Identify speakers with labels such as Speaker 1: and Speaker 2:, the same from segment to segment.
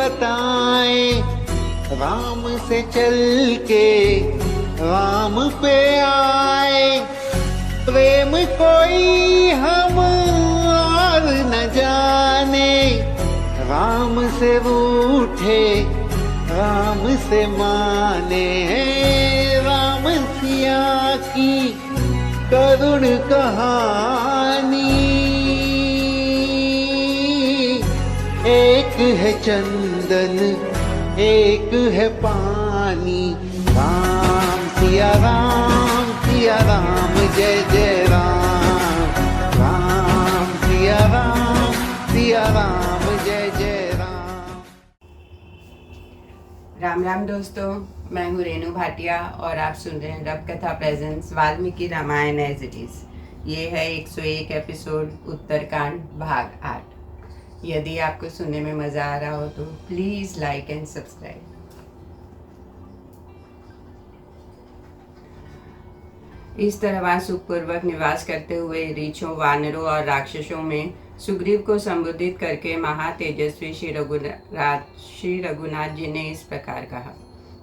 Speaker 1: बताएं, राम से चल के राम पे आए। प्रेम कोई हम और न जाने, राम से रूठे राम से माने। राम सिया की करुण कहानी, एक है चंदन एक है पानी। राम सिया राम जय जय राम। राम सिया राम जय जय राम।
Speaker 2: राम राम दोस्तों, मैं हूँ रेणु भाटिया और आप सुन रहे हैं Rab Katha presents Valmiki Ramayana as it is. ये है 101 एपिसोड उत्तरकांड भाग 8। यदि आपको सुनने में मज़ा आ रहा हो तो प्लीज़ लाइक एंड सब्सक्राइब। इस तरह वहाँ सुखपूर्वक निवास करते हुए रीछों, वानरों और राक्षसों में सुग्रीव को संबोधित करके महातेजस्वी श्री रघुनाथ जी ने इस प्रकार कहा।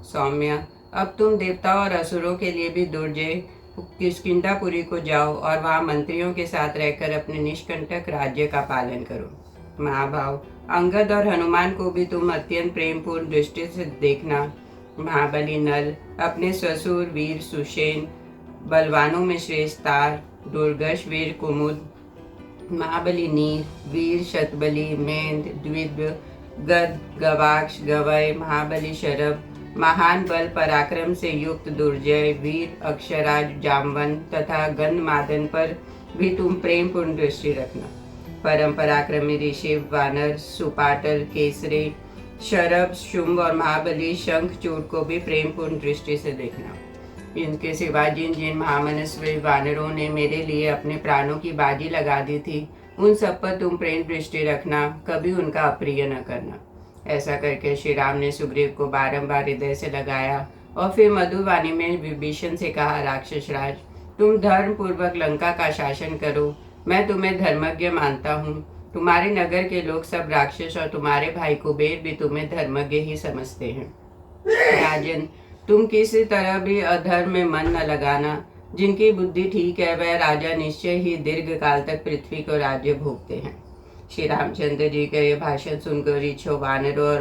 Speaker 2: सौम्य, अब तुम देवताओं और असुरों के लिए भी दुर्जय किष्किंधापुरी को जाओ और वहाँ मंत्रियों के साथ रहकर अपने निष्कंटक राज्य का पालन करो। महाभाव, अंगद और हनुमान को भी तुम अत्यंत प्रेमपूर्ण दृष्टि से देखना। महाबली नल अपने ससुर वीर सुषेण, बलवानों में श्रेष्ठ तार, दुर्गश वीर कुमुद, महाबली नीर, वीर शतबली, मेंद, द्विद्व, गद, गवाक्ष, गवय, महाबली शरभ, महान बल पराक्रम से युक्त दुर्जय वीर अक्षराज जामवंत तथा गंधमादन पर भी तुम प्रेम पूर्ण दृष्टि रखना। परम पराक्रमी ऋषि वानर, सुपाटल, केसरे, शरभ, शुंभ और महाबली शंखचूड़ को भी प्रेम पूर्ण दृष्टि से देखना। इनके सिवा जिन जिन महामनस्वी वानरों ने मेरे लिए अपने प्राणों की बाजी लगा दी थी, उन सब पर तुम प्रेम दृष्टि रखना, कभी उनका अप्रिय न करना। ऐसा करके श्री राम ने सुग्रीव को बारंबार हृदय से लगाया और फिर मधुवाणी में विभीषण से कहा, राक्षस राज, तुम धर्म पूर्वक लंका का शासन करो। मैं तुम्हें धर्मज्ञ मानता हूँ। तुम्हारे नगर के लोग सब राक्षस और तुम्हारे भाई कुबेर भी तुम्हें धर्मज्ञ ही समझते हैं। राजन, तुम किसी तरह भी अधर्म में मन न लगाना। जिनकी बुद्धि ठीक है वह राजा निश्चय ही दीर्घ काल तक पृथ्वी को राज्य भोगते हैं। श्री रामचंद्र जी का यह भाषण सुनकर रीछों, वानरों और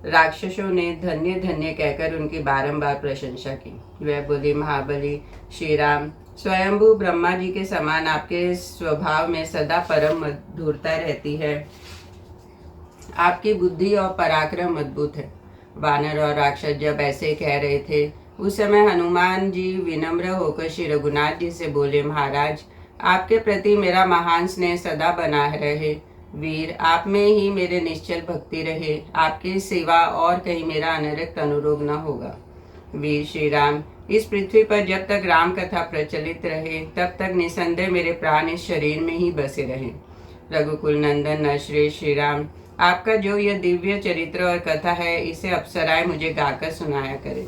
Speaker 2: राक्षसों ने धन्य धन्य कहकर उनकी बारंबार प्रशंसा की। वह बोली, महाबली श्री राम, स्वयंभू ब्रह्मा जी के समान आपके स्वभाव में सदा परम मधुरता रहती है। आपकी बुद्धि और पराक्रम अद्भुत है। वानर और राक्षस जब ऐसे कह रहे थे उस समय हनुमान जी विनम्र होकर श्री रघुनाथ जी से बोले, महाराज, आपके प्रति मेरा महान स्नेह सदा बना रहे। वीर, आप में ही मेरे निश्चल भक्ति रहे। आपकी सेवा और कहीं मेरा अनरक्त अनुरोध न होगा। वीर श्री राम, इस पृथ्वी पर जब तक राम कथा प्रचलित रहे तब तक निसंदेह मेरे प्राण इस शरीर में ही बसे रहे। रघुकुल नंदन नश्रेष्ठ श्री राम, आपका जो यह दिव्य चरित्र और कथा है इसे अप्सराएं मुझे गाकर सुनाया करें।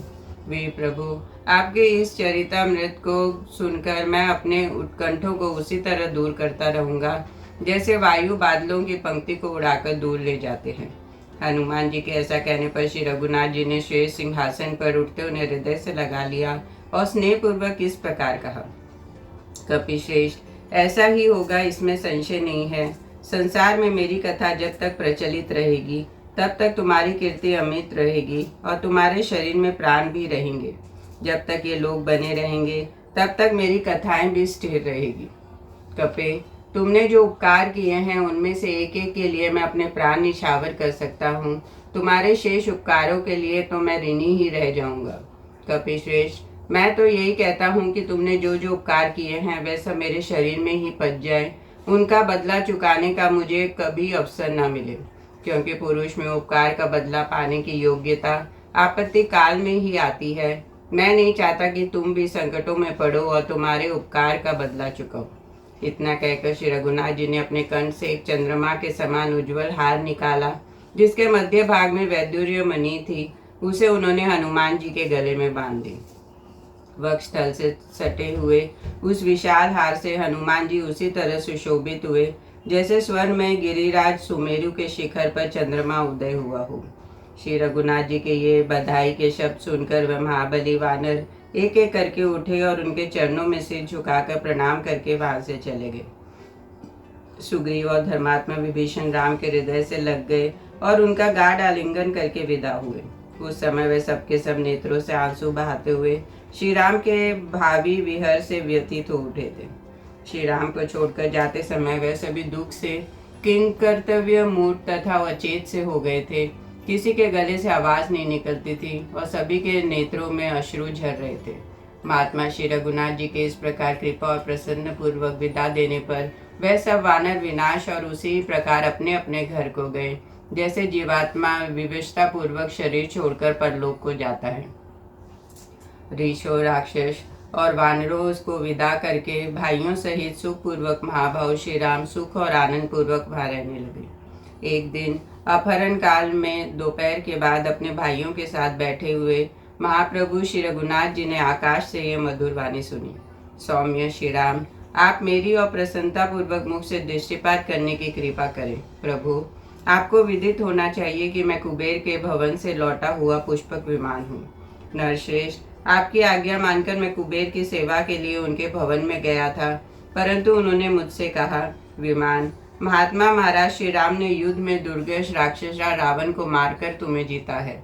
Speaker 2: वीर प्रभु, आपके इस चरितामृत को सुनकर मैं अपने उत्कंठों को उसी तरह दूर करता रहूंगा जैसे वायु बादलों की पंक्ति को उड़ाकर दूर ले जाते हैं। हनुमान जी के ऐसा कहने पर श्री रघुनाथ जी ने श्रेष्ठ सिंहासन पर उठते उन्हें हृदय से लगा लिया और स्नेह पूर्वक इस प्रकार कहा, कपिश्रेष्ठ, ऐसा ही होगा, इसमें संशय नहीं है। संसार में मेरी कथा जब तक प्रचलित रहेगी तब तक तुम्हारी कीर्ति अमित रहेगी और तुम्हारे शरीर में प्राण भी रहेंगे। जब तक ये लोग बने रहेंगे तब तक मेरी कथाएं भी स्थिर रहेगी। कपे, तुमने जो उपकार किए हैं उनमें से एक एक के लिए मैं अपने प्राण निछावर कर सकता हूँ। तुम्हारे शेष उपकारों के लिए तो मैं ऋणी ही रह जाऊंगा। कपिश्रेष्ठ, मैं तो यही कहता हूँ कि तुमने जो जो उपकार किए हैं वे सब मेरे शरीर में ही पच जाए। उनका बदला चुकाने का मुझे कभी अवसर न मिले, क्योंकि पुरुष में उपकार का बदला पाने की योग्यता आपत्ति काल में ही आती है। मैं नहीं चाहता कि तुम भी संकटों में पड़ो और तुम्हारे उपकार का बदला चुकाओ। इतना कहकर श्री रघुनाथ जी ने अपने कंठ से एक चंद्रमा के समान उज्जवल हार निकाला, जिसके मध्य भाग में वैदुर्य मणि थी। उसे उन्होंने हनुमान जी के गले में बांध दी। वक्षस्थल से सटे हुए उस विशाल हार से हनुमान जी उसी तरह सुशोभित हुए जैसे स्वर्ग में गिरिराज सुमेरु के शिखर पर चंद्रमा उदय हुआ हो। श्री रघुनाथ जी के ये बधाई के शब्द सुनकर वह महाबली वानर एक एक करके उठे और उनके चरणों में सिर झुकाकर प्रणाम करके वहां से चले गए। सुग्रीव और धर्मात्मा विभीषण राम के हृदय से लग गए और उनका गाढ़ आलिंगन करके विदा हुए। उस समय वे सबके सब नेत्रों से आंसू बहाते हुए श्री राम के भावी विहर से व्यतीत हो उठे थे। श्री राम को छोड़कर जाते समय वे सभी दुख से किंग कर्तव्य मूर्त तथा अचेत से हो गए थे। किसी के गले से आवाज नहीं निकलती थी और सभी के नेत्रों में अश्रु झर रहे थे। महात्मा श्री रघुनाथ जी के इस प्रकार कृपा और प्रसन्न पूर्वक विदा देने पर वह सब वानर विनाश और उसी प्रकार अपने अपने घर को गए, जैसे जीवात्मा विवशता पूर्वक शरीर छोड़कर परलोक को जाता है। ऋषों, राक्षस और वानरों को विदा करके भाइयों सहित सुख पूर्वक महाभाव श्री राम सुख और आनंद पूर्वक वहां रहने लगे। एक दिन अपहरण काल में दोपहर के बाद अपने भाइयों के साथ बैठे हुए महाप्रभु श्री रघुनाथ जी ने आकाश से यह मधुर वाणी सुनी। सौम्य श्री राम, आप मेरी और प्रसन्नता पूर्वक मुख से दृष्टिपात करने की कृपा करें। प्रभु, आपको विदित होना चाहिए कि मैं कुबेर के भवन से लौटा हुआ पुष्पक विमान हूँ। नरश्रेष्ठ, आपकी आज्ञा मानकर मैं कुबेर की सेवा के लिए उनके भवन में गया था, परंतु उन्होंने मुझसे कहा, विमान, महात्मा महाराज श्री राम ने युद्ध में दुर्गेश राक्षस रावण को मारकर तुम्हें जीता है।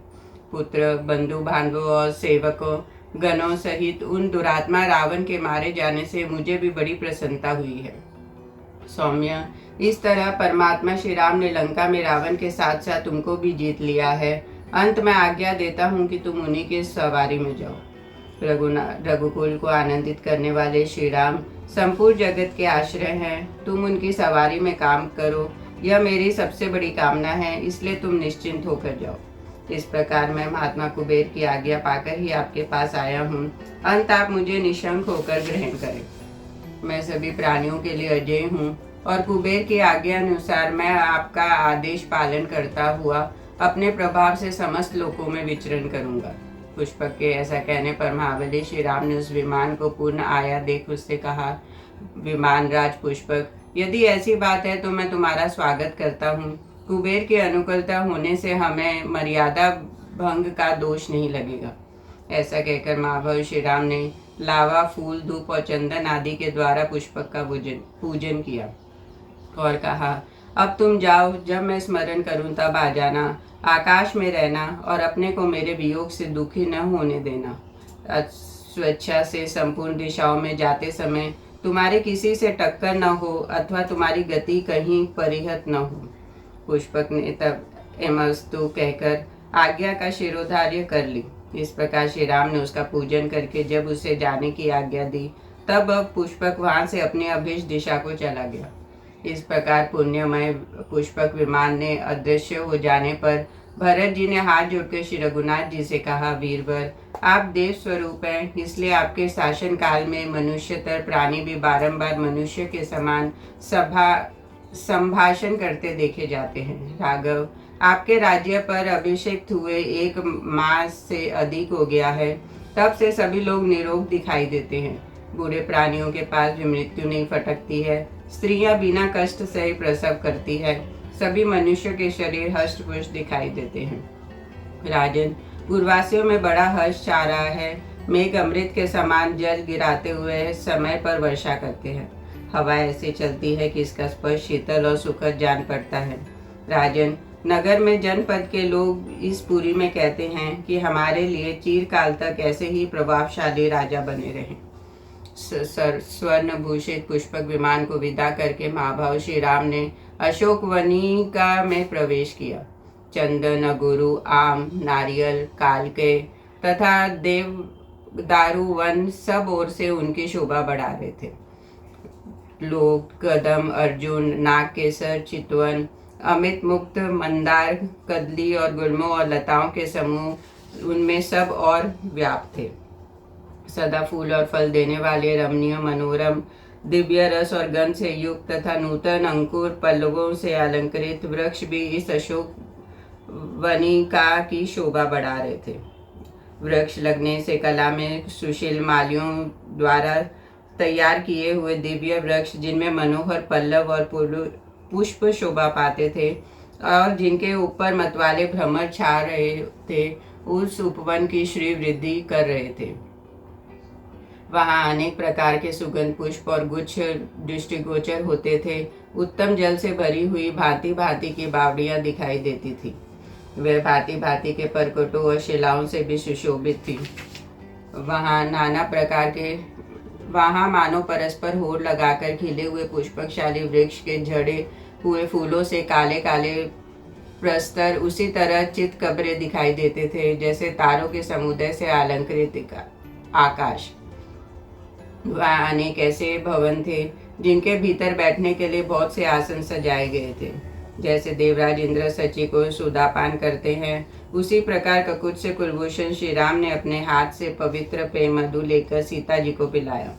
Speaker 2: पुत्र, बंधु बांधवों और सेवकों गणों सहित उन दुरात्मा रावण के मारे जाने से मुझे भी बड़ी प्रसन्नता हुई है। सौम्य, इस तरह परमात्मा श्री राम ने लंका में रावण के साथ साथ तुमको भी जीत लिया है। अंत में आज्ञा देता हूँ कि तुम उन्हीं के सवारी में जाओ। रघुकुल को आनंदित करने वाले श्री राम संपूर्ण जगत के आश्रय हैं। तुम उनकी सवारी में काम करो, यह मेरी सबसे बड़ी कामना है, इसलिए तुम निश्चिंत होकर जाओ। इस प्रकार मैं महात्मा कुबेर की आज्ञा पाकर ही आपके पास आया हूँ। अंत आप मुझे निशंक होकर ग्रहण करें। मैं सभी प्राणियों के लिए अजय हूँ और कुबेर की आज्ञा अनुसार मैं आपका आदेश पालन करता हुआ अपने प्रभाव से समस्त लोकों में विचरण करूंगा। पुष्पक के ऐसा कहने पर महाबली श्री राम ने उस विमान को पूर्ण आया देख उससे कहा, विमान राज पुष्पक, यदि ऐसी बात है तो मैं तुम्हारा स्वागत करता हूँ। कुबेर की अनुकूलता होने से हमें मर्यादा भंग का दोष नहीं लगेगा। ऐसा कहकर महाभाव श्री राम ने लावा, फूल, धूप और चंदन आदि के द्वारा पुष्पक का पूजन किया और कहा, अब तुम जाओ, जब मैं स्मरण करूं तब आ जाना। आकाश में रहना और अपने को मेरे वियोग से दुखी न होने देना। स्वेच्छा से संपूर्ण दिशाओं में जाते समय तुम्हारे किसी से टक्कर न हो अथवा तुम्हारी गति कहीं परिहत न हो। पुष्पक ने तब एमस्तु कहकर आज्ञा का शिरोधार्य कर ली। इस प्रकार श्री राम ने उसका पूजन करके जब उसे जाने की आज्ञा दी, तब पुष्पक वहां से अपनी अभिष्ट दिशा को चला गया। इस प्रकार पुण्यमय पुष्पक विमान ने अदृश्य हो जाने पर भरत जी ने हाथ जोड़कर श्री रघुनाथ जी से कहा, वीरवर, आप देव स्वरूप हैं, इसलिए आपके शासन काल में मनुष्यतर प्राणी भी बारंबार मनुष्य के समान संभाषण करते देखे जाते हैं। राघव, आपके राज्य पर अभिषेक हुए 1 मास से अधिक हो गया है, तब से सभी लोग निरोग दिखाई देते हैं। बूढ़े प्राणियों के पास भी मृत्यु नहीं फटकती है। स्त्रियां बिना कष्ट से प्रसव करती है। सभी मनुष्य के शरीर हष्ट पुष्ट दिखाई देते हैं। राजन, पूर्वासियों में बड़ा हर्ष छा रहा है। मेघ अमृत के समान जल गिराते हुए समय पर वर्षा करते हैं। हवा ऐसे चलती है कि इसका स्पर्श शीतल और सुखद जान पड़ता है। राजन, नगर में जनपद के लोग इस पुरी में कहते हैं कि हमारे लिए चिरकाल तक ऐसे ही प्रभावशाली राजा बने रहें। स्वर्ण भूषित पुष्पक विमान को विदा करके महाभाव श्री राम ने अशोक वनिका में प्रवेश किया। चंदन, अगुरु, आम, नारियल, कालके तथा देवदारू वन सब ओर से उनकी शोभा बढ़ा रहे थे। लोग कदम, अर्जुन, नागकेसर, चितवन, अमित मुक्त, मंदार, कदली और गुल्मों और लताओं के समूह उनमें सब और व्याप्त थे। सदा फूल और फल देने वाले रमणीय, मनोरम, दिव्य रस और गंध से युक्त तथा नूतन अंकुर पल्लवों से अलंकृत वृक्ष भी इस अशोक वनिका की शोभा बढ़ा रहे थे। वृक्ष लगने से कला में सुशील मालियों द्वारा तैयार किए हुए दिव्य वृक्ष, जिनमें मनोहर पल्लव और पुष्प शोभा पाते थे और जिनके ऊपर मतवाले भ्रमर छा रहे थे, उस उपवन की श्री वृद्धि कर रहे थे। वहाँ अनेक प्रकार के सुगंध पुष्प और गुच्छ दृष्टिगोचर होते थे। उत्तम जल से भरी हुई भांति भांति की बावड़ियां दिखाई देती थी। वह भांति भांति के परकोटों और शिलाओं से भी सुशोभित थी। वहाँ मानो परस्पर होड़ लगाकर खिले हुए पुष्पकशाली वृक्ष के झड़े हुए फूलों से काले काले प्रस्तर उसी तरह चित कब्रें दिखाई देते थे जैसे तारों के समुदाय से अलंकृत आकाश। वहाँ अनेक ऐसे भवन थे जिनके भीतर बैठने के लिए बहुत से आसन सजाए गए थे। जैसे देवराज इंद्र सची को सुदापान करते हैं, उसी प्रकार ककुत से कुलभूषण श्री राम ने अपने हाथ से पवित्र पेय मधु लेकर सीता जी को पिलाया।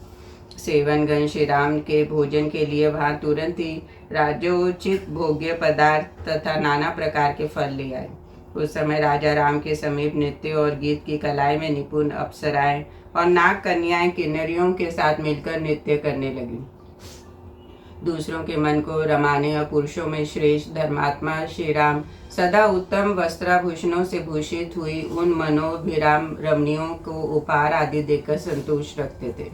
Speaker 2: सेवनगण श्री राम के भोजन के लिए वहाँ तुरंत ही राजोचित भोग्य पदार्थ तथा नाना प्रकार के फल ले आए। उस समय राजा राम के समीप नृत्य और गीत की कलाएं में निपुण अप्सराएं और नाग कन्याएं किन्नरियों के साथ मिलकर नृत्य करने लगी। दूसरों के मन को रमाने और पुरुषों में श्रेष्ठ धर्मात्मा श्री राम सदा उत्तम वस्त्राभूषणों से भूषित हुई उन मनोभिराम रमणियों को उपहार आदि देकर संतुष्ट रखते थे।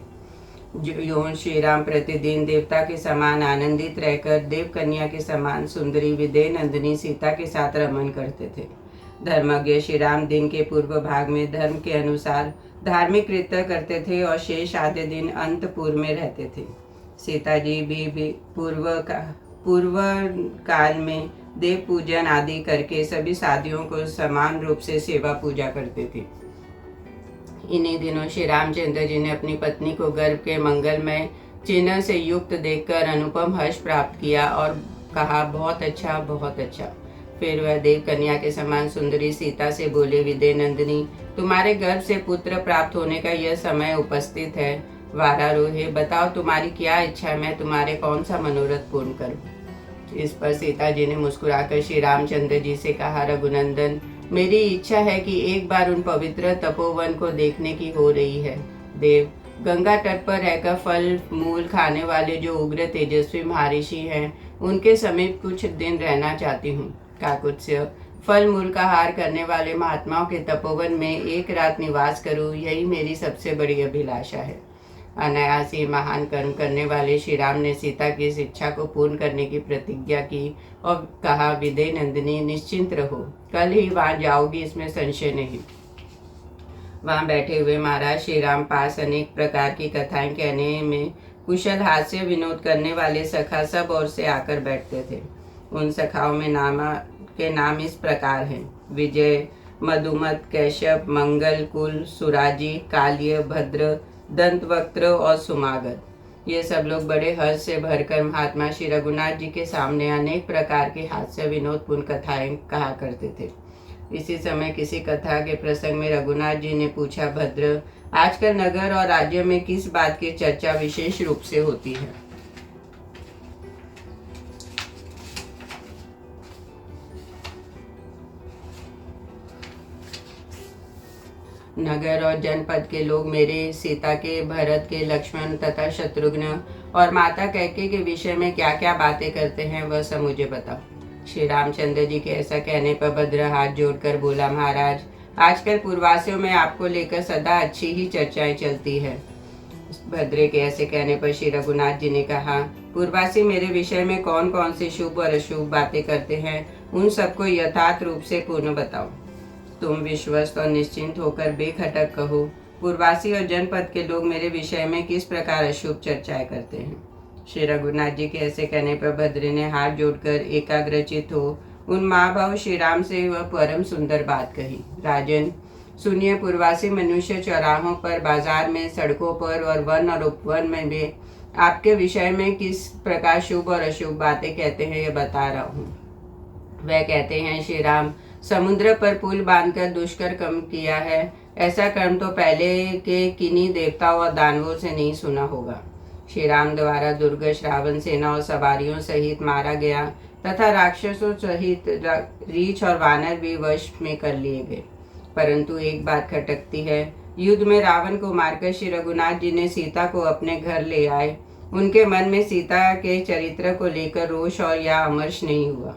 Speaker 2: जो श्री राम प्रतिदिन देवता के समान आनंदित रहकर देव कन्या के समान सुंदरी विदय नंदिनी सीता के साथ रमन करते थे। धर्मज्ञ श्री राम दिन के पूर्व भाग में धर्म के अनुसार धार्मिक कृत्य करते थे और शेष आधे दिन अंतपुर में रहते थे। सीता जी भी पूर्व काल में देव पूजन आदि करके सभी साधियों को समान रूप से सेवा पूजा करते थे। इन्हीं दिनों श्री रामचंद्र जी ने अपनी पत्नी को गर्भ के मंगलमय चिन्ह से युक्त देखकर अनुपम हर्ष प्राप्त किया और कहा, बहुत अच्छा, बहुत अच्छा। फिर वह देव कन्या के समान सुंदरी सीता से बोले, विदय नंदिनी, तुम्हारे गर्भ से पुत्र प्राप्त होने का यह समय उपस्थित है। वारारोहे, बताओ तुम्हारी क्या इच्छा, मैं तुम्हारे कौन सा मनोरथ पूर्ण करूं। इस पर सीता जी ने मुस्कुराकर श्री रामचंद्र जी से कहा, रघुनंदन, मेरी इच्छा है कि एक बार उन पवित्र तपोवन को देखने की हो रही है। देव, गंगा तट पर रहकर फल मूल खाने वाले जो उग्र तेजस्वी महर्षि हैं, उनके समीप कुछ दिन रहना चाहती हूँ। काकुत्स्य, फल मूल का हार करने वाले महात्माओं के तपोवन में एक रात निवास करूं, यही मेरी सबसे बड़ी अभिलाषा है। अनायासी महान कर्म करने वाले श्री राम ने सीता की इस इच्छा को पूर्ण करने की प्रतिज्ञा की और कहा, विदय नंदिनी, निश्चिंत रहो, कल ही वहां जाओगी, इसमें संशय नहीं। वहां बैठे हुए महाराज श्री राम पास अनेक प्रकार की कथाएं कहने में कुशल हास्य विनोद करने वाले सखा सब ओर से आकर बैठते थे। उन सखाओं में नाम इस प्रकार हैं, विजय, मधुमत, कैशव, मंगल, कुल, सुराजी, काल्य, भद्र, दंतवक्त्र और सुमागत। ये सब लोग बड़े हर्ष से भरकर महात्मा श्री रघुनाथ जी के सामने अनेक प्रकार के हास्य विनोदपूर्ण कथाएं कहा करते थे। इसी समय किसी कथा के प्रसंग में रघुनाथ जी ने पूछा, भद्र, आजकल नगर और राज्य में किस बात की चर्चा विशेष रूप से होती है। नगर और जनपद के लोग मेरे, सीता के, भरत के, लक्ष्मण तथा शत्रुघ्न और माता कैकेयी के विषय में क्या क्या बातें करते हैं, वह सब मुझे बताओ। श्री रामचंद्र जी के ऐसा कहने पर भद्र हाथ जोड़कर बोला, महाराज, आजकल पूर्ववासियों में आपको लेकर सदा अच्छी ही चर्चाएं चलती है। भद्रे के ऐसे कहने पर श्री रघुनाथ जी ने कहा, पूर्ववासी मेरे विषय में कौन कौन सी शुभ और अशुभ बातें करते हैं, उन सबको यथार्थ रूप से पूर्ण बताओ। तुम विश्वस्त और निश्चिंत होकर बेखटक कहो, पूर्ववासी और जनपद के लोग मेरे विषय में किस प्रकार अशुभ चर्चाएं करते हैं। श्री रघुनाथ जी के ऐसे कहने पर भद्र ने हाथ जोड़कर एकाग्रचित हो उन महाभाव श्री राम से वह परम सुंदर बात कही। राजन, सुनिए, पूर्ववासी मनुष्य चौराहों पर, बाजार में, सड़कों पर और वन और उपवन में भी आपके विषय में किस प्रकार शुभ और अशुभ बातें कहते हैं, यह बता रहा हूँ। वह कहते हैं, श्री राम समुद्र पर पुल बांधकर दुष्कर कर्म किया है, ऐसा कर्म तो पहले के किन्हीं देवताओं और दानवों से नहीं सुना होगा। श्री राम द्वारा दुर्ग श्रावण सेना और सवारियों सहित मारा गया तथा राक्षसों सहित रीछ और वानर भी वश में कर लिए गए। परंतु एक बात खटकती है, युद्ध में रावण को मारकर श्री रघुनाथ जी ने सीता को अपने घर ले आए। उनके मन में सीता के चरित्र को लेकर रोष और या अमर्ष नहीं हुआ।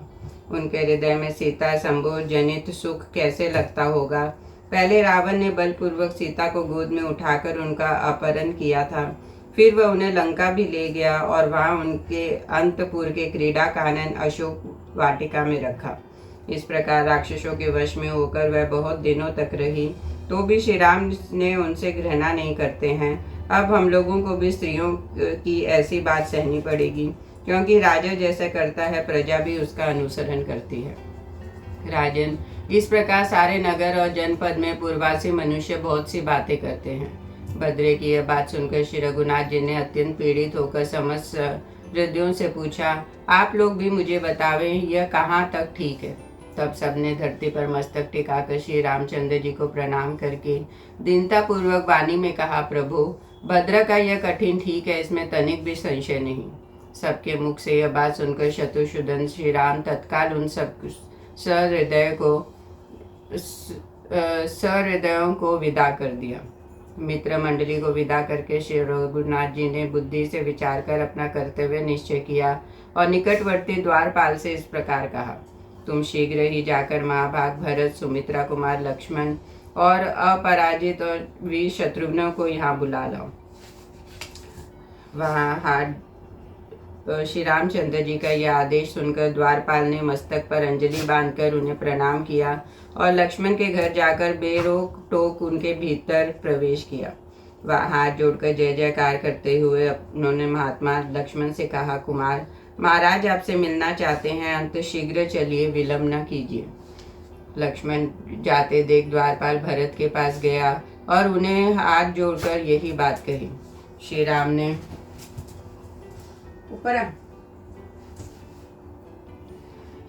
Speaker 2: उनके हृदय में सीता संभोग जनित सुख कैसे लगता होगा। पहले रावण ने बलपूर्वक सीता को गोद में उठाकर उनका अपहरण किया था, फिर वह उन्हें लंका भी ले गया और वहां उनके अंतपुर के क्रीड़ा कानन अशोक वाटिका में रखा। इस प्रकार राक्षसों के वश में होकर वह बहुत दिनों तक रही, तो भी श्री राम ने उनसे घृणा नहीं करते हैं। अब हम लोगों को भी स्त्रियों की ऐसी बात सहनी पड़ेगी, क्योंकि राजा जैसा करता है प्रजा भी उसका अनुसरण करती है। राजन, इस प्रकार सारे नगर और जनपद में पूर्वासी मनुष्य बहुत सी बातें करते हैं। भद्रे की यह बात सुनकर श्री रघुनाथ जी ने अत्यंत पीड़ित होकर समस्त हृदयों से पूछा, आप लोग भी मुझे बतावें यह कहाँ तक ठीक है। तब सबने धरती पर मस्तक टिकाकर श्री रामचंद्र जी को प्रणाम करके दीनता पूर्वक वाणी में कहा, प्रभु भद्र का यह कठिन ठीक है, इसमें तनिक भी संशय नहीं। सबके मुख से यह बात सुनकर शत्रुसूदन श्री राम तत्काल उन सब सहृदयों को विदा कर दिया। मित्र मंडली को विदा करके श्री रघुनाथ जी ने बुद्धि से विचार कर अपना कर्तव्य निश्चय किया और निकटवर्ती द्वारपाल से इस प्रकार कहा, तुम शीघ्र ही जाकर महाभाग भरत, सुमित्रा कुमार लक्ष्मण और अपराजित और वीर शत्रुघ्न को यहाँ बुला लाओ। वहाँ श्री रामचंद्र जी का यह आदेश सुनकर द्वारपाल ने मस्तक पर अंजलि बांधकर उन्हें प्रणाम किया और लक्ष्मण के घर जाकर बेरोक टोक उनके भीतर प्रवेश किया। वह हाथ जोड़कर जय जयकार करते हुए उन्होंने महात्मा लक्ष्मण से कहा, कुमार महाराज आपसे मिलना चाहते हैं, अंत शीघ्र चलिए, विलंब न कीजिए। लक्ष्मण जाते देख द्वारपाल भरत के पास गया और उन्हें हाथ जोड़कर यही बात कही। श्री राम ने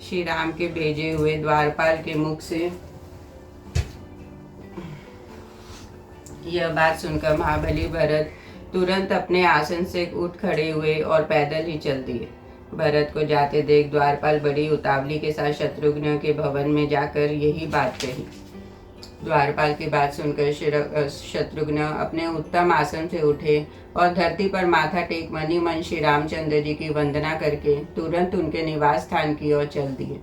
Speaker 2: श्री राम के भेजे हुए द्वारपाल के मुख से यह बात सुनकर महाबली भरत तुरंत अपने आसन से उठ खड़े हुए और पैदल ही चल दिए। भरत को जाते देख द्वारपाल बड़ी उतावली के साथ शत्रुघ्न के भवन में जाकर यही बात कही। द्वारपाल की बात सुनकर शत्रुघ्न अपने उत्तम आसन से उठे और धरती पर माथा टेक मनी मन श्री रामचंद्र जी की वंदना करके तुरंत उनके निवास स्थान की ओर चल दिए।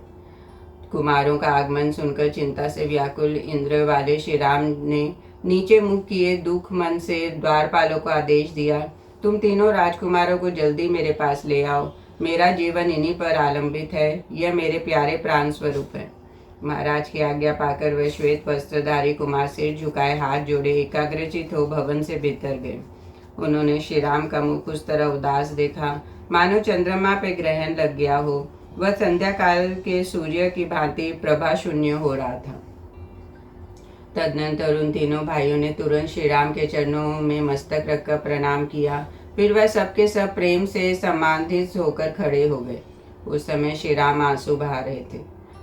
Speaker 2: कुमारों का आगमन सुनकर चिंता से व्याकुल इंद्र वाले श्री राम ने नीचे मुख किए दुख मन से द्वारपालों को आदेश दिया, तुम तीनों राजकुमारों को जल्दी मेरे पास ले आओ, मेरा जीवन इन्हीं पर आलंबित है, यह मेरे प्यारे प्राण स्वरूप है। महाराज की आज्ञा पाकर वह श्वेत वस्त्रधारी कुमार सिर झुकाए हाथ जोड़े एकाग्रचित हो भवन से भीतर गए। उन्होंने श्री राम का मुख उस तरह उदास देखा मानो चंद्रमा पे ग्रहण लग गया हो। वह संध्या काल के सूर्य की भांति प्रभा शून्य हो रहा था। तदनंतर उन तीनों भाइयों ने तुरंत श्री राम के चरणों में मस्तक रखकर प्रणाम किया। फिर वह सबके सब प्रेम से सम्मानित होकर खड़े हो गए। उस समय श्री राम आंसू बहा रहे थे।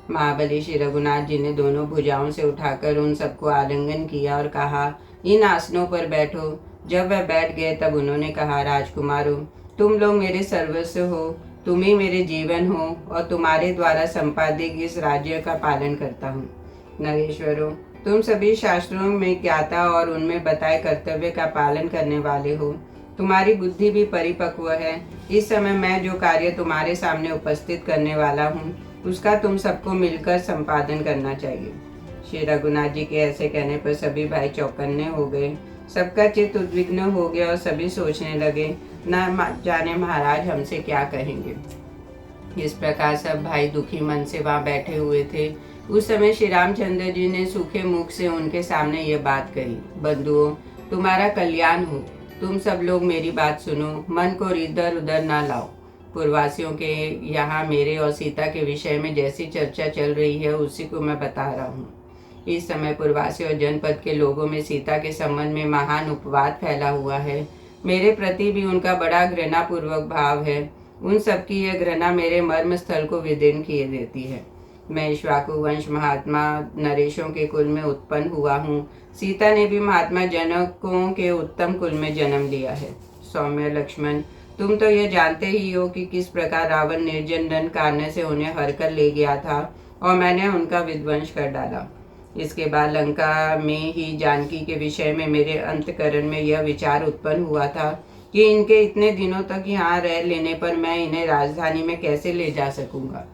Speaker 2: महाबली श्री रघुनाथ जी ने दोनों भुजाओं से उठाकर उन सबको आलिंगन किया और कहा, इन आसनों पर बैठो। जब वह बैठ गए तब उन्होंने कहा, राजकुमारों, तुम लोग मेरे सर्वस्व हो, तुम ही मेरे जीवन हो और तुम्हारे द्वारा संपादित इस राज्य का पालन करता हूँ। नरेश्वरों, तुम सभी शास्त्रों में ज्ञाता और उनमें बताए कर्तव्य का पालन करने वाले हो। तुम्हारी बुद्धि भी परिपक्व है। इस समय मैं जो कार्य तुम्हारे सामने उपस्थित करने वाला हूँ उसका तुम सबको मिलकर संपादन करना चाहिए। श्री रघुनाथ जी के ऐसे कहने पर सभी भाई चौकन्ने हो गए। सबका चित्त उद्विग्न हो गया और सभी सोचने लगे, न जाने महाराज हमसे क्या कहेंगे। इस प्रकार सब भाई दुखी मन से वहां बैठे हुए थे। उस समय श्री रामचंद्र जी ने सूखे मुख से उनके सामने ये बात कही, बंधुओं, तुम्हारा कल्याण हो। तुम सब लोग मेरी बात सुनो, मन को इधर उधर ना लाओ। पूर्ववासियों के यहाँ मेरे और सीता के विषय में जैसी चर्चा चल रही है उसी को मैं बता रहा हूँ। इस समय पूर्ववासी और जनपद के लोगों में सीता के संबंध में महान उपवाद फैला हुआ है। मेरे प्रति भी उनका बड़ा घृणापूर्वक भाव है। उन सबकी यह घृणा मेरे मर्म स्थल को विदीर्ण किए देती है। मैं इक्ष्वाकु वंश महात्मा नरेशों के कुल में उत्पन्न हुआ हूँ। सीता ने भी महात्मा जनकों के उत्तम कुल में जन्म लिया है। सौम्य लक्ष्मण, तुम तो यह जानते ही हो कि किस प्रकार रावण निर्जन दंड कारने से उन्हें हरकर ले गया था और मैंने उनका विध्वंस कर डाला। इसके बाद लंका में ही जानकी के विषय में मेरे अंतकरण में यह विचार उत्पन्न हुआ था कि इनके इतने दिनों तक यहाँ रह लेने पर मैं इन्हें राजधानी में कैसे ले जा सकूंगा।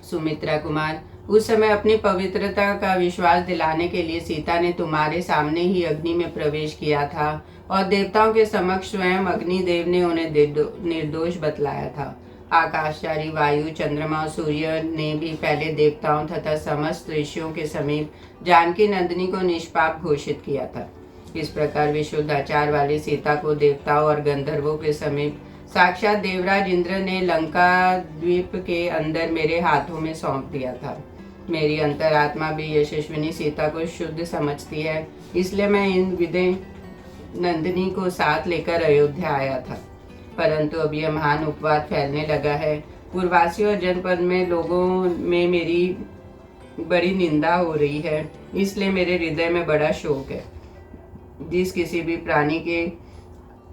Speaker 2: सुमित्रा कुमार, उस समय अपनी पवित्रता का विश्वास दिलाने के लिए सीता ने तुम्हारे सामने ही अग्नि में प्रवेश किया था और देवताओं के समक्ष स्वयं अग्निदेव ने उन्हें निर्दोष बतलाया था। आकाशचारी वायु, चंद्रमा और सूर्य ने भी पहले देवताओं तथा समस्त ऋषियों के समीप जानकी नंदिनी को निष्पाप घोषित किया था। इस प्रकार विशुद्ध आचार वाली सीता को देवताओं और गंधर्वों के समीप साक्षात देवराज इंद्र ने लंका द्वीप के अंदर मेरे हाथों में सौंप दिया था। मेरी अंतरात्मा भी यशस्विनी सीता को शुद्ध समझती है, इसलिए मैं इन विदे नंदिनी को साथ लेकर अयोध्या आया था। परंतु अब यह महान उपवाद फैलने लगा है। पूर्वासी और जनपद में लोगों में मेरी बड़ी निंदा हो रही है, इसलिए मेरे हृदय में बड़ा शोक है। जिस किसी भी प्राणी के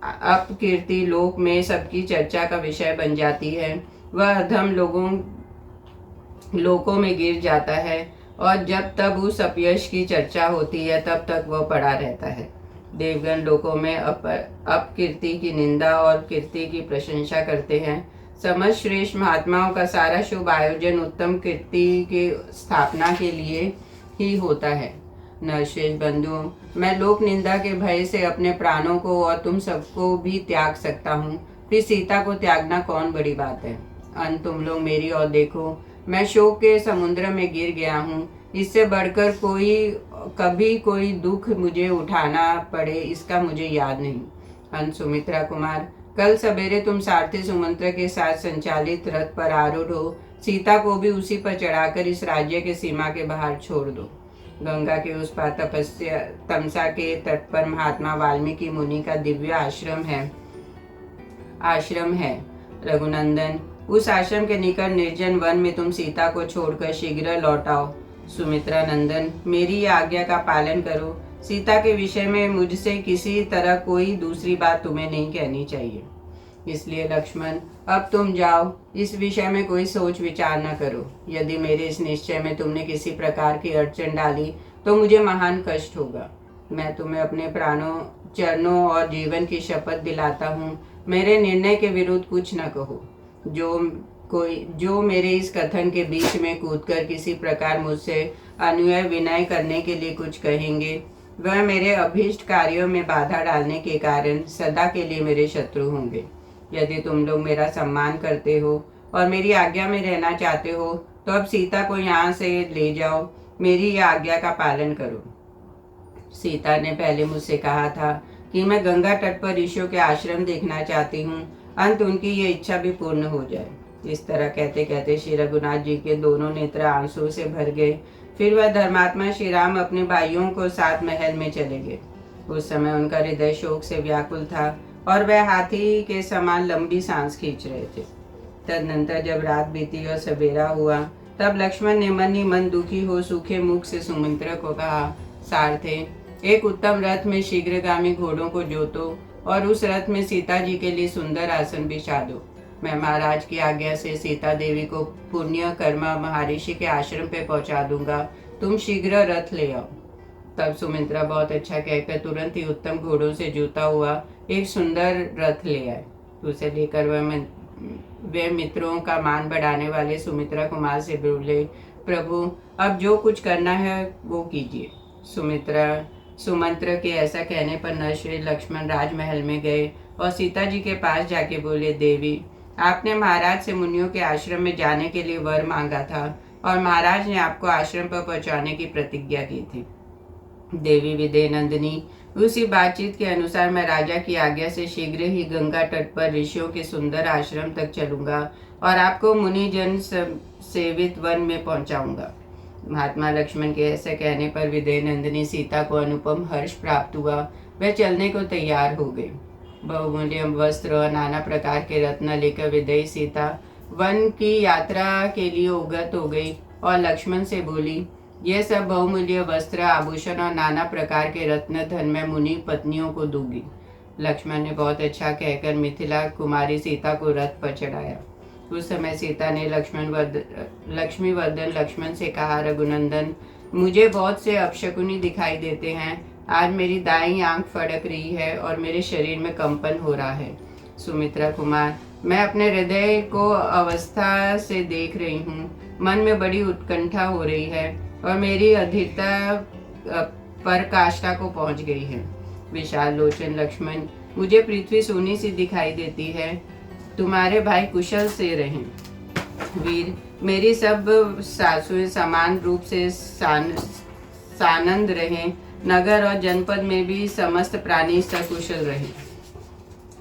Speaker 2: अपकीर्ति लोक में सबकी चर्चा का विषय बन जाती है, वह अधम लोकों में गिर जाता है और जब तब उस अपयश की चर्चा होती है तब तक वह पड़ा रहता है। देवगण लोकों में अपकीर्ति की निंदा और कीर्ति की प्रशंसा करते हैं। समस्त श्रेष्ठ महात्माओं का सारा शुभ आयोजन उत्तम कीर्ति की स्थापना के लिए ही होता है। नरश्रेष्ठ बंधुओं, मैं लोक निंदा के भय से अपने प्राणों को और तुम सबको भी त्याग सकता हूँ, फिर सीता को त्यागना कौन बड़ी बात है। अन तुम लोग मेरी ओर देखो, मैं शोक के समुद्र में गिर गया हूँ। इससे बढ़कर कभी कोई दुख मुझे उठाना पड़े, इसका मुझे याद नहीं। अन सुमित्रा कुमार, कल सवेरे तुम सारथी सुमंत्र के साथ संचालित रथ पर आरूढ़ हो सीता को भी उसी पर चढ़ाकर इस राज्य के सीमा के बाहर छोड़ दो। गंगा के उस पार तमसा के तट पर महात्मा वाल्मीकि मुनि का दिव्य आश्रम है। रघुनंदन, उस आश्रम के निकट निर्जन वन में तुम सीता को छोड़कर शीघ्र लौट आओ। सुमित्रा नंदन, मेरी आज्ञा का पालन करो। सीता के विषय में मुझसे किसी तरह कोई दूसरी बात तुम्हें नहीं कहनी चाहिए। इसलिए लक्ष्मण, अब तुम जाओ, इस विषय में कोई सोच विचार न करो। यदि मेरे इस निश्चय में तुमने किसी प्रकार की अड़चन डाली तो मुझे महान कष्ट होगा। मैं तुम्हें अपने प्राणों, चरणों और जीवन की शपथ दिलाता हूँ, मेरे निर्णय के विरुद्ध कुछ न कहो। जो मेरे इस कथन के बीच में कूदकर किसी प्रकार मुझसे अनुनय विनय करने के लिए कुछ कहेंगे, वह मेरे अभीष्ट कार्यों में बाधा डालने के कारण सदा के लिए मेरे शत्रु होंगे। यदि तुम लोग मेरा सम्मान करते हो और मेरी आज्ञा में रहना चाहते हो तो अब सीता को यहाँ से ले जाओ, मेरी यह आज्ञा का पालन करो। सीता ने पहले मुझसे कहा था कि मैं गंगा तट पर ऋषियों के आश्रम देखना चाहती हूँ, अंत उनकी ये इच्छा भी पूर्ण हो जाए। इस तरह कहते कहते श्री रघुनाथ जी के दोनों नेत्र आंसुओं से भर गए। फिर वह धर्मात्मा श्री राम अपने भाइयों को साथ महल में चले गए। उस समय उनका हृदय शोक से व्याकुल था और वह हाथी के समान लंबी सांस खींच रहे थे। तदनंतर जब रात बीती और सवेरा हुआ तब लक्ष्मण ने मन ही मन दुखी हो सूखे मुख से सुमित्रा को कहा, सारथे, एक उत्तम रथ में शीघ्रगामी घोड़ों को जोतो और उस रथ में सीता जी के लिए सुंदर आसन बिछा दो। मैं महाराज की आज्ञा से सीता देवी को पुण्य कर्मा महर्षि के आश्रम पे पहुंचा दूंगा। तुम शीघ्र रथ ले आओ। तब सुमित्रा बहुत अच्छा कहकर तुरंत ही उत्तम घोड़ों से जुता हुआ एक सुंदर रथ ले आए। उसे लेकर वे मित्रों का मान बढ़ाने वाले सुमित्रा कुमार से बोले, प्रभु, अब जो कुछ करना है वो कीजिए। सुमंत्र के ऐसा कहने पर नर श्री लक्ष्मण राजमहल में गए और सीता जी के पास जाके बोले, देवी, आपने महाराज से मुनियों के आश्रम में जाने के लिए वर मांगा था और महाराज ने आपको आश्रम पर पहुंचाने की प्रतिज्ञा की थी। देवी विदे नंदिनी, उसी बातचीत के अनुसार मैं राजा की आज्ञा से शीघ्र ही गंगा तट पर ऋषियों के सुंदर आश्रम तक चलूंगा और आपको मुनि जन सेवित वन में पहुंचाऊंगा। महात्मा लक्ष्मण के ऐसे कहने पर विदे नंदिनी सीता को अनुपम हर्ष प्राप्त हुआ। वह चलने को तैयार हो गई। बहुमूल्य वस्त्र और नाना प्रकार के रत्न लेकर विदेही सीता वन की यात्रा के लिए उगत हो गई और लक्ष्मण से बोली, यह सब बहुमूल्य वस्त्र, आभूषण और नाना प्रकार के रत्न धन मैं मुनि पत्नियों को दूंगी। लक्ष्मण ने बहुत अच्छा कहकर मिथिला कुमारी सीता को रथ पर चढ़ाया। उस समय सीता ने लक्ष्मीवर्धन लक्ष्मण से कहा, रघुनंदन, मुझे बहुत से अपशकुनी दिखाई देते हैं। आज मेरी दाईं आंख फड़क रही है और मेरे शरीर में कंपन हो रहा है। सुमित्रा कुमार, मैं अपने हृदय को अवस्था से देख रही हूँ। मन में बड़ी उत्कंठा हो रही है और मेरी अधीरता पराकाष्ठा को पहुंच गई है। विशाल लोचन लक्ष्मण, मुझे पृथ्वी सोनी सी दिखाई देती है। तुम्हारे भाई कुशल से रहें। वीर, मेरी सब सासुएं समान रूप से सानंद रहें। नगर और जनपद में भी समस्त प्राणी सकुशल रहें।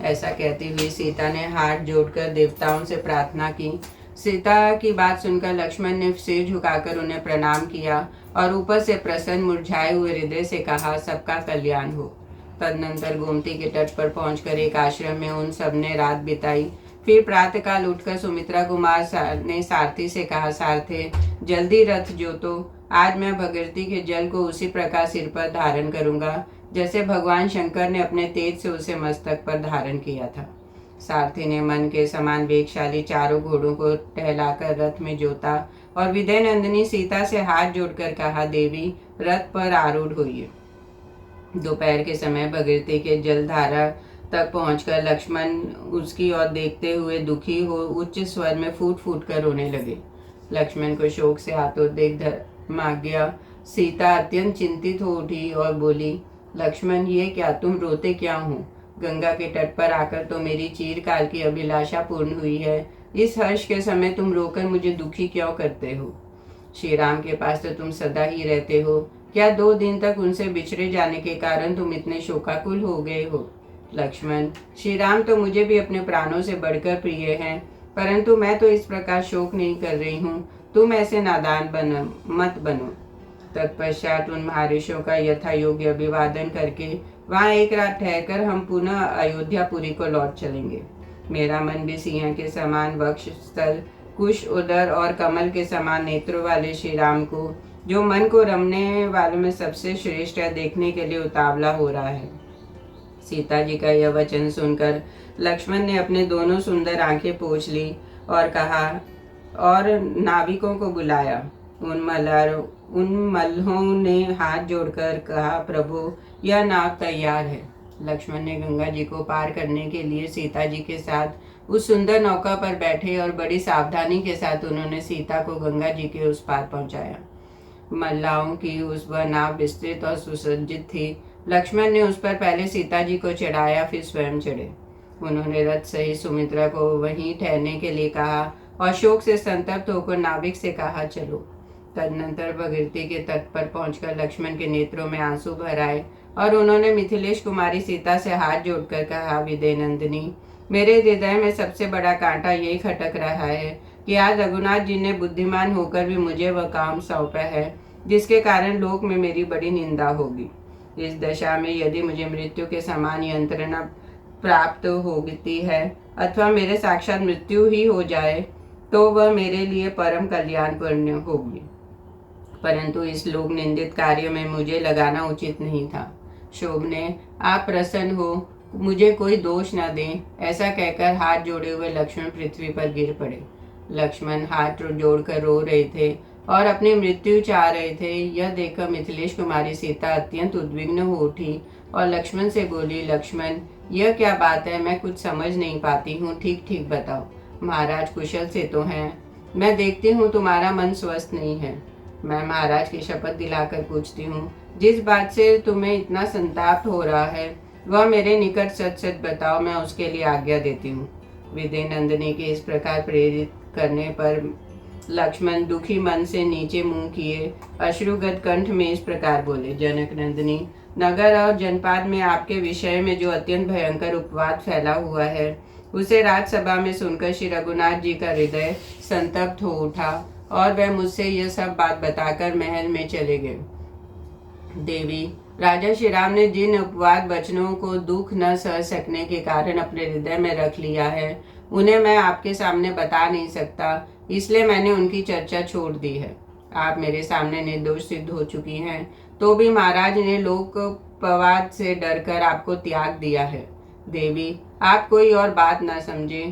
Speaker 2: ऐसा कहती हुई सीता ने हाथ जोड़कर देवताओं से प्रार्थना की। सीता की बात सुनकर लक्ष्मण ने सिर झुकाकर उन्हें प्रणाम किया और ऊपर से प्रसन्न मुरझाए हुए हृदय से कहा, सबका कल्याण हो। तदनंतर गोमती के तट पर पहुंचकर एक आश्रम में उन सब ने रात बिताई। फिर प्रातःकाल उठकर सुमित्रा कुमार ने सारथी से कहा, सारथे जल्दी रथ जोतो। आज मैं भगीरथी के जल को उसी प्रकार सिर पर धारण करूंगा जैसे भगवान शंकर ने अपने तेज से उसे मस्तक पर धारण किया था। सारथी ने मन के समान वेगशाली चारों घोड़ों को टहलाकर रथ में जोता और विदय नंदिनी सीता से हाथ जोड़कर कहा, देवी रथ पर आरूढ़ होइए। दोपहर के समय भगीरथी के जलधारा तक पहुंचकर लक्ष्मण उसकी ओर देखते हुए दुखी हो उच्च स्वर में फूट फूट कर रोने लगे। लक्ष्मण को शोक से आतुर धर्माज्ञा सीता अत्यंत चिंतित हो उठी और बोली, लक्ष्मण ये क्या, तुम रोते क्या हो? गंगा के तट पर आकर तो मेरी चीरकाल की अभिलाषा पूर्ण हुई है। इस हर्ष के समय तुम रोकर मुझे दुखी क्यों करते हो? श्री राम के पास तो तुम सदा ही रहते हो। क्या 2 दिन तक उनसे बिछड़े जाने के कारण तुम इतने शोकाकुल हो गए हो? लक्ष्मण, श्री राम तो मुझे भी अपने प्राणों से बढ़कर प्रिय हैं, परंतु मैं तो इस प्रकार शोक नहीं कर रही हूँ। तुम ऐसे नादान मत बनो। तत्पश्चात उन महर्षियों का यथा योग्य अभिवादन करके वहां एक रात ठहरकर हम पुनः अयोध्यापुरी को लौट चलेंगे। मेरा मन भी सिंह के समान वक्ष स्थल, कुश उदर और कमल के समान नेत्रों वाले श्री राम को, जो मन को रमने वालों में सबसे श्रेष्ठ है, देखने के लिए उतावला हो रहा है। सीता जी का यह वचन सुनकर लक्ष्मण ने अपने दोनों सुंदर आंखें पोंछ ली और कहा, और नाविकों को बुलाया। उन मल्हों ने हाथ जोड़कर कहा, प्रभु यह नाव तैयार है। लक्ष्मण ने गंगा जी को पार करने के लिए सीता जी के साथ उस सुंदर नौका पर बैठे और बड़ी सावधानी के साथ उन्होंने सीता को गंगा जी के उस पार पहुंचाया। मल्लाहों की उस वह नाव विस्तृत और सुसज्जित थी। लक्ष्मण ने उस पर पहले सीता जी को चढ़ाया, फिर स्वयं चढ़े। उन्होंने रथ सहित सुमित्रा को वहीं ठहरने के लिए कहा और शोक से संतप्त होकर नाविक से कहा, चलो। तदनंतर भगीरथी के तट पर पहुंचकर लक्ष्मण के नेत्रों में आंसू भर आए और उन्होंने मिथिलेश कुमारी सीता से हाथ जोड़कर कहा, विदय नंदिनी, मेरे हृदय में सबसे बड़ा कांटा यही खटक रहा है कि आज रघुनाथ जी ने बुद्धिमान होकर भी मुझे वह काम सौंपा है जिसके कारण लोक में मेरी बड़ी निंदा होगी। इस दशा में यदि मुझे मृत्यु के समान यंत्रणा प्राप्त होती है अथवा मेरे साक्षात मृत्यु ही हो जाए तो वह मेरे लिए परम कल्याणपूर्ण होगी, परंतु इस लोक निंदित कार्य में मुझे लगाना उचित नहीं था। शोभने, आप प्रसन्न हो, मुझे कोई दोष न दें। ऐसा कहकर हाथ जोड़े हुए लक्ष्मण पृथ्वी पर गिर पड़े। लक्ष्मण हाथ जोड़कर रो रहे थे और अपनी मृत्यु चाह रहे थे। यह देखकर मिथिलेश कुमारी सीता अत्यंत उद्विग्न हो उठी और लक्ष्मण से बोली, लक्ष्मण यह क्या बात है, मैं कुछ समझ नहीं पाती हूँ, ठीक ठीक बताओ। महाराज कुशल से तो हैं, मैं देखती हूँ तुम्हारा मन स्वस्थ नहीं है। मैं महाराज की शपथ दिलाकर पूछती हूँ, जिस बात से तुम्हें इतना संताप हो रहा है वह मेरे निकट सच सच बताओ, मैं उसके लिए आज्ञा देती हूँ। विदय नंदिनी के इस प्रकार प्रेरित करने पर लक्ष्मण दुखी मन से नीचे मुंह किए अश्रुगत कंठ में इस प्रकार बोले, जनक नंदिनी, नगर और जनपद में आपके विषय में जो अत्यंत भयंकर उपवाद फैला हुआ है उसे राजसभा में सुनकर श्री रघुनाथ जी का हृदय संतप्त हो उठा और वह मुझसे यह सब बात बताकर महल में चले गए। देवी, राजा श्री राम ने जिन उपवाद वचनों को दुख न सह सकने के कारण अपने हृदय में रख लिया है उन्हें मैं आपके सामने बता नहीं सकता, इसलिए मैंने उनकी चर्चा छोड़ दी है। आप मेरे सामने निर्दोष सिद्ध हो चुकी हैं, तो भी महाराज ने लोकपवाद से डरकर आपको त्याग दिया है। देवी, आप कोई और बात न समझे।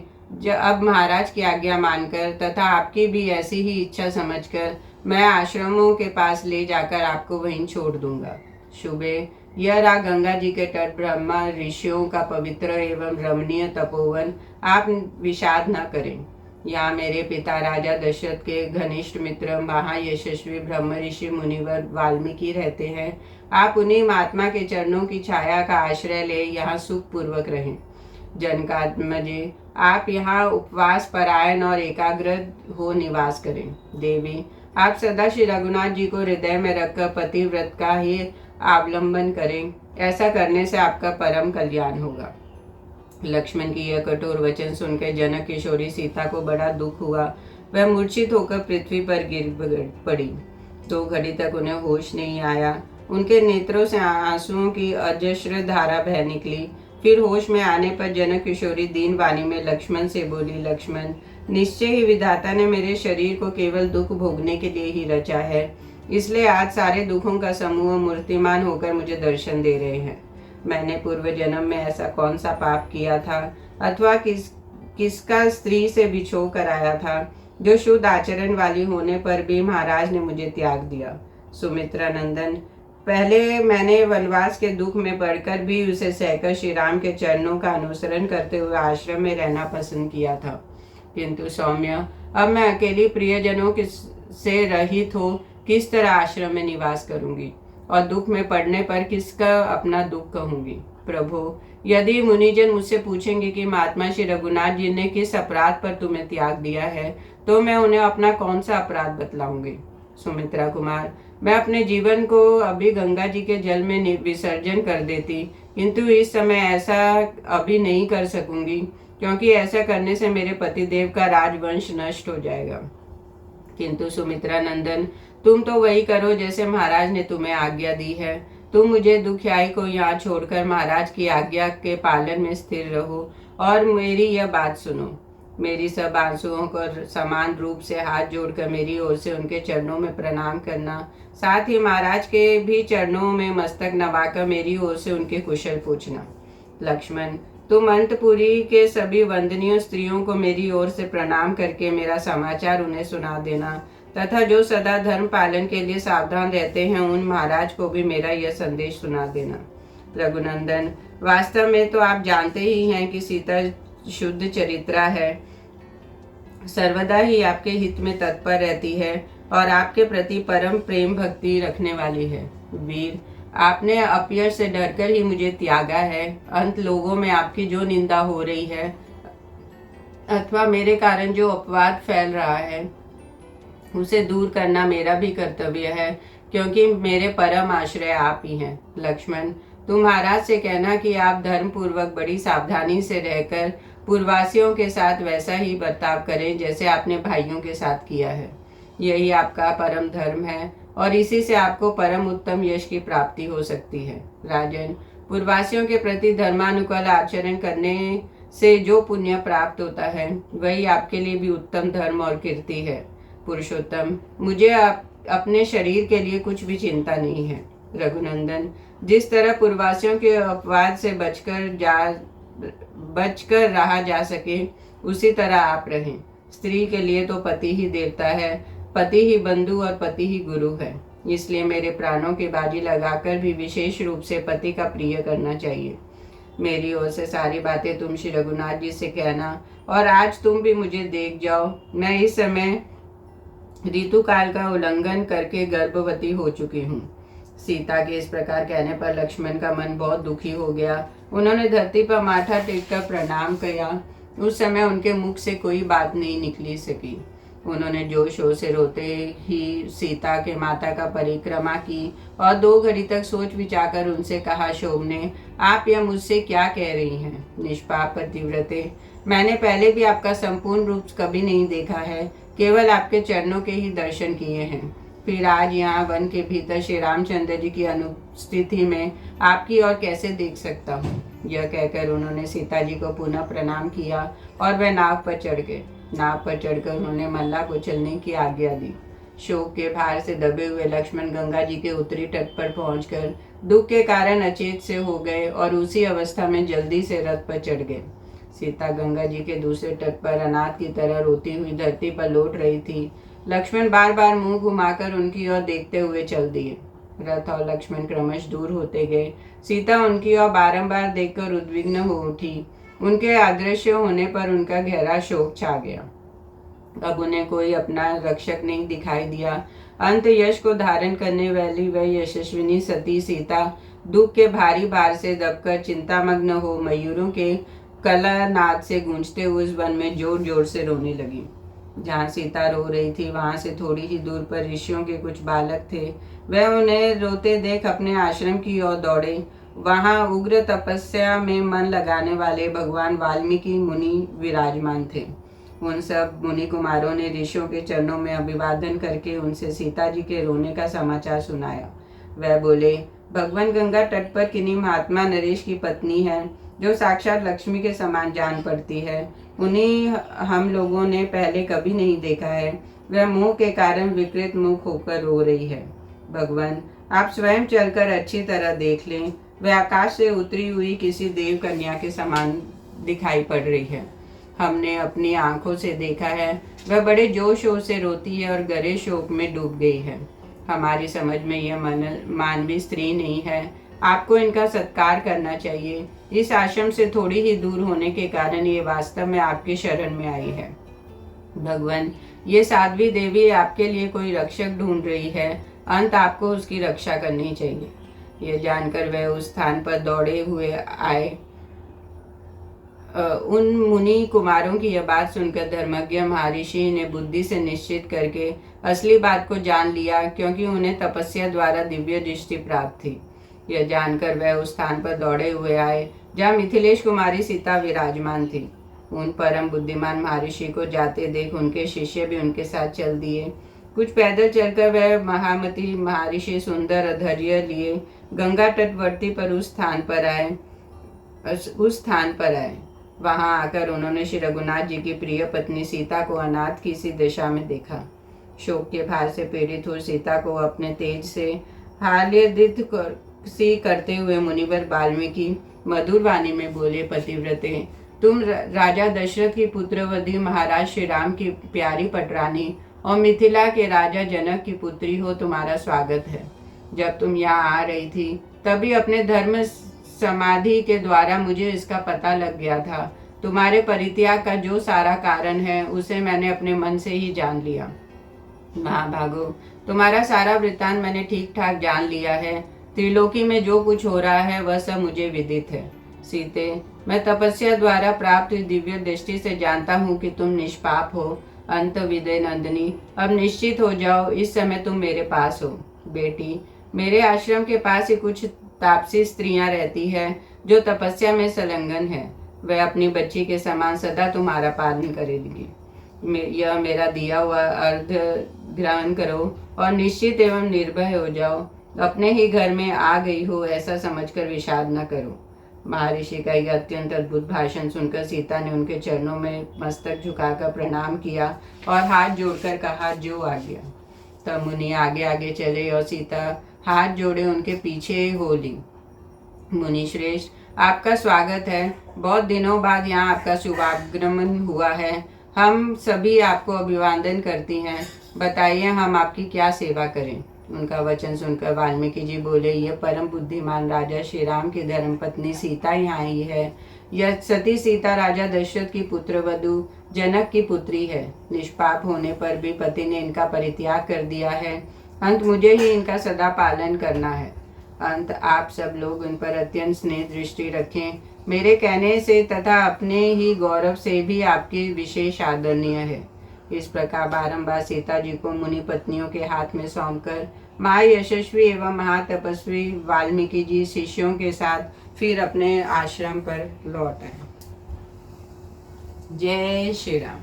Speaker 2: अब महाराज की आज्ञा मानकर तथा आपकी भी ऐसी ही इच्छा समझकर मैं आश्रमों के पास ले जाकर आपको वहीं छोड़ दूंगा। शुभे, यह रहा गंगा जी के तट, ब्रह्मा ऋषियों का पवित्र एवं रमणीय तपोवन। आप विषाद न करें। यहाँ मेरे पिता राजा दशरथ के घनिष्ठ मित्र महायशस्वी ब्रह्म ऋषि मुनिवर वाल्मीकि रहते हैं। आप उन्हीं महात्मा के चरणों की छाया का आश्रय ले यहाँ सुख पूर्वक रहें। जनकात्मजे, आप यहाँ उपवास परायण और एकाग्र हो निवास करें। देवी, आप सदा श्री रघुनाथ जी को हृदय में रखकर पतिव्रत का ही अवलंबन करें। ऐसा करने से आपका परम कल्याण होगा। लक्ष्मण की यह कठोर वचन सुनकर जनक किशोरी सीता को बड़ा दुख हुआ। वह मूर्छित होकर पृथ्वी पर गिर पड़ी। 2 घड़ी तक उन्हें होश नहीं आया। उनके नेत्रों से आंसुओं की अजस्र धारा बह निकली। फिर होश में आने पर जनक किशोरी दीन वाणी में लक्ष्मण से बोली, लक्ष्मण, निश्चय ही विधाता ने मेरे शरीर को केवल दुख भोगने के लिए ही रचा है, इसलिए आज सारे दुखों का समूह मूर्तिमान होकर मुझे दर्शन दे रहे हैं। मैंने पूर्व जन्म में ऐसा कौन सा पाप किया था अथवा किसका स्त्री से बिछो कराया था जो शुद्ध आचरण वाली होने पर भी महाराज ने मुझे त्याग दिया। सुमित्रा नंदन, पहले मैंने वनवास के दुख में पड़कर भी उसे सहकर श्री राम के चरणों का अनुसरण करते हुए आश्रम में रहना पसंद किया था, किंतु सौम्य, अब मैं अकेली प्रियजनों से रहित हो किस तरह आश्रम में निवास करूंगी और दुख में पड़ने पर किसका अपना दुख कहूंगी। प्रभु, यदि मुनिजन मुझसे पूछेंगे कि महात्मा श्री रघुनाथ जी ने किस अपराध पर तुम्हें त्याग दिया है, तो मैं उन्हें अपना कौन सा अपराध बतलाऊंगी। सुमित्रा कुमार, मैं अपने जीवन को अभी गंगा जी के जल में विसर्जन कर देती, किंतु इस समय ऐसा अभी नहीं कर सकूंगी, क्योंकि ऐसा करने से मेरे पतिदेव का राजवंश नष्ट हो जाएगा। किंतु सुमित्रा नंदन, तुम तो वही करो जैसे महाराज ने तुम्हें आज्ञा दी है। तुम मुझे दुखियाई को यहाँ छोड़कर महाराज की आज्ञा के पालन में स्थिर रहो और मेरी यह बात सुनो। मेरी सब आंसुओं को समान रूप से हाथ जोड़कर मेरी ओर से उनके चरणों में प्रणाम करना, साथ ही महाराज के भी चरणों में मस्तक नवाकर मेरी ओर से उनके कुशल पूछना। लक्ष्मण, तुम अंतपुरी के सभी वंदनीय स्त्रियों को मेरी ओर से प्रणाम करके मेरा समाचार उन्हें सुना देना, तथा जो सदा धर्म पालन के लिए सावधान रहते हैं उन महाराज को भी मेरा यह संदेश सुना देना। रघुनंदन, वास्तव में तो आप जानते ही हैं कि सीता शुद्ध चरित्रा है, सर्वदा ही आपके हित में तत्पर रहती है और आपके प्रति परम प्रेम भक्ति रखने वाली है। वीर, आपने अपयश से डरकर ही मुझे त्यागा है। अंत लोगों में आपकी जो निंदा हो रही है अथवा मेरे कारण जो अपवाद फैल रहा है उसे दूर करना मेरा भी कर्तव्य है, क्योंकि मेरे परम आश्रय आप ही हैं। लक्ष्मण, तुम महाराज से कहना कि आप धर्म पूर्वक बड़ी सावधानी से रहकर पूर्ववासियों के साथ वैसा ही बर्ताव करें जैसे आपने भाइयों के साथ किया है। यही आपका परम धर्म है और इसी से आपको परम उत्तम यश की प्राप्ति हो सकती है। राजन, पूर्ववासियों के प्रति धर्मानुकूल आचरण करने से जो पुण्य प्राप्त होता है वही आपके लिए भी उत्तम धर्म और कीर्ति है। पुरुषोत्तम, मुझे अपने शरीर के लिए कुछ भी चिंता नहीं है। रघुनंदन, जिस तरह पूर्ववासियों के अपवाद से बचकर रहा जा सके उसी तरह आप रहें। स्त्री के लिए तो पति ही देवता है, पति ही बंधु और पति ही गुरु है, इसलिए मेरे प्राणों की बाजी लगाकर भी विशेष रूप से पति का प्रिय करना चाहिए। मेरी ओर से सारी बातें तुम श्री रघुनाथ जी से कहना और आज तुम भी मुझे देख जाओ। मैं इस समय ऋतुकाल का उल्लंघन करके गर्भवती हो चुकी हूँ। सीता के इस प्रकार कहने पर लक्ष्मण का मन बहुत दुखी हो गया। उन्होंने धरती पर माथा टेककर प्रणाम किया। उस समय उनके मुख से कोई बात नहीं निकली सकी। उन्होंने जोश शोर से रोते ही सीता के माता का परिक्रमा की और 2 घड़ी तक सोच विचार कर उनसे कहा, शोभने, आप यह मुझसे क्या कह रही हैं? निष्पाप पतिव्रते, मैंने पहले भी आपका संपूर्ण रूप कभी नहीं देखा है, केवल आपके चरणों के ही दर्शन किए हैं। फिर आज यहाँ वन के भीतर श्री रामचंद्र जी की अनुस्थिति में आपकी ओर कैसे देख सकता हूँ? यह कहकर उन्होंने सीता जी को पुनः प्रणाम किया और वह नाव पर चढ़ गए। नाव पर चढ़कर उन्होंने मल्ला को चलने की आज्ञा दी। शोक के भार से दबे हुए लक्ष्मण गंगा जी के उत्तरी तट पर पहुंचकर दुख के कारण अचेत से हो गए और उसी अवस्था में जल्दी से रथ पर चढ़ गए। सीता गंगा जी के दूसरे तट पर अनाथ की तरह रोती हुई धरती पर लौट रही थी। लक्ष्मण बार बार मुंह घुमाकर उनकी ओर देखते हुए चल दिए। रथ और लक्ष्मण क्रमश दूर होते गए। सीता उनकी ओर बारंबार देखकर उद्विग्न हो उठी। उनके अदृश्य होने पर उनका गहरा शोक छा गया। अब उन्हें कोई अपना रक्षक नहीं दिखाई दिया। अंत यश को धारण करने वाली वह यशस्विनी सती सीता दुख के भारी भार से दबकर चिंतामग्न हो मयूरों के कलानाद से गूंजते उस वन में जोर जोर से रोने लगी। जहाँ सीता रो रही थी वहां से थोड़ी ही दूर पर ऋषियों के कुछ बालक थे। वह उन्हें रोते देख अपने आश्रम की ओर दौड़े। वहां उग्र तपस्या में मन लगाने वाले भगवान वाल्मीकि मुनि विराजमान थे। उन सब मुनि कुमारों ने ऋषियों के चरणों में अभिवादन करके उनसे सीता जी के रोने का समाचार सुनाया। वह बोले, भगवान गंगा तट पर किन्हीं महात्मा नरेश की पत्नी है जो साक्षात लक्ष्मी के समान जान पड़ती है। उन्हें हम लोगों ने पहले कभी नहीं देखा है। वह मोह के कारण विकृत मुख होकर रो रही है। भगवान, आप स्वयं चलकर अच्छी तरह देख लें। वह आकाश से उतरी हुई किसी देव कन्या के समान दिखाई पड़ रही है। हमने अपनी आंखों से देखा है। वह बड़े जोश शोर से रोती है और गहरे शोक में डूब गई है। हमारी समझ में यह मानवीय स्त्री नहीं है। आपको इनका सत्कार करना चाहिए। इस आश्रम से थोड़ी ही दूर होने के कारण ये वास्तव में आपकी शरण में आई है। भगवान, ये साध्वी देवी आपके लिए कोई रक्षक ढूंढ रही है। अंत आपको उसकी रक्षा करनी चाहिए। यह जानकर वह उस स्थान पर दौड़े हुए आए। उन मुनि कुमारों की यह बात सुनकर धर्मज्ञ महर्षि ने बुद्धि से निश्चित करके असली बात को जान लिया, क्योंकि उन्हें तपस्या द्वारा दिव्य दृष्टि प्राप्त थी। यह जानकर वह उस स्थान पर दौड़े हुए आए जहाँ मिथिलेश कुमारी सीता विराजमान थी। उन परम बुद्धिमान महर्षि को जाते देख उनके शिष्य भी उनके साथ चल दिए। कुछ पैदल चलकर वह महामती महर्षि सुंदर धैर्य लिए गंगा तटवर्ती पर उस स्थान पर आए। वहां आकर उन्होंने श्री रघुनाथ जी की प्रिय पत्नी सीता को अनाथ की सी दशा में देखा। शोक के भार से पीड़ित हुई सीता को अपने तेज से हाल्यदित सी करते हुए मुनिवर वाल्मीकि मधुर वाणी में बोले, पतिव्रते, तुम राजा दशरथ की पुत्रवधी महाराज श्री राम की प्यारी पटरानी और मिथिला के राजा जनक की पुत्री हो। तुम्हारा स्वागत है। जब तुम यहाँ आ रही थी तभी अपने धर्म समाधि के द्वारा मुझे इसका पता लग गया था। तुम्हारे परित्याग का जो सारा कारण है उसे मैंने अपने मन से ही जान लिया। महाभागो, तुम्हारा सारा वृत्तांत मैंने ठीक ठाक जान लिया है। त्रिलोकी में जो कुछ हो रहा है वह सब मुझे विदित है। सीते, मैं तपस्या द्वारा प्राप्त दिव्य दृष्टि से जानता हूँ कि तुम निष्पाप हो। अंत विदय नंदिनी, अब निश्चित हो जाओ, इस समय तुम मेरे पास हो। बेटी, मेरे आश्रम के पास ही कुछ तापसी स्त्रियां रहती है जो तपस्या में संलग्न है। वह अपनी बच्ची के समान सदा तुम्हारा पालन करेगी। यह मेरा दिया हुआ अर्घ ग्रहण करो और निश्चित एवं निर्भय हो जाओ। अपने ही घर में आ गई हो ऐसा समझकर विषाद न करो। महर्षि का यह अत्यंत अद्भुत भाषण सुनकर सीता ने उनके चरणों में मस्तक झुकाकर प्रणाम किया और हाथ जोड़कर कहा, जो आ गया। तब मुनि आगे आगे चले और सीता हाथ जोड़े उनके पीछे हो ली। मुनि श्रेष्ठ, आपका स्वागत है। बहुत दिनों बाद यहाँ आपका शुभागमन हुआ है। हम सभी आपको अभिवादन करती हैं। बताइए, हम आपकी क्या सेवा करें। उनका वचन सुनकर वाल्मीकि जी बोले, यह परम बुद्धिमान राजा श्री राम की धर्मपत्नी सीता यहाँ आई है। यह सती सीता राजा दशरथ की पुत्रवधू जनक की पुत्री है। निष्पाप होने पर भी पति ने इनका परित्याग कर दिया है। अंत मुझे ही इनका सदा पालन करना है। अंत आप सब लोग इन पर अत्यंत स्नेह दृष्टि रखें। मेरे कहने से तथा अपने ही गौरव से भी आपकी विशेष आदरणीय है। इस प्रकार बारंबार सीता जी को मुनि पत्नियों के हाथ में सौंपकर महायशस्वी एवं महातपस्वी वाल्मीकि जी शिष्यों के साथ फिर अपने आश्रम पर लौट आए। जय श्री राम।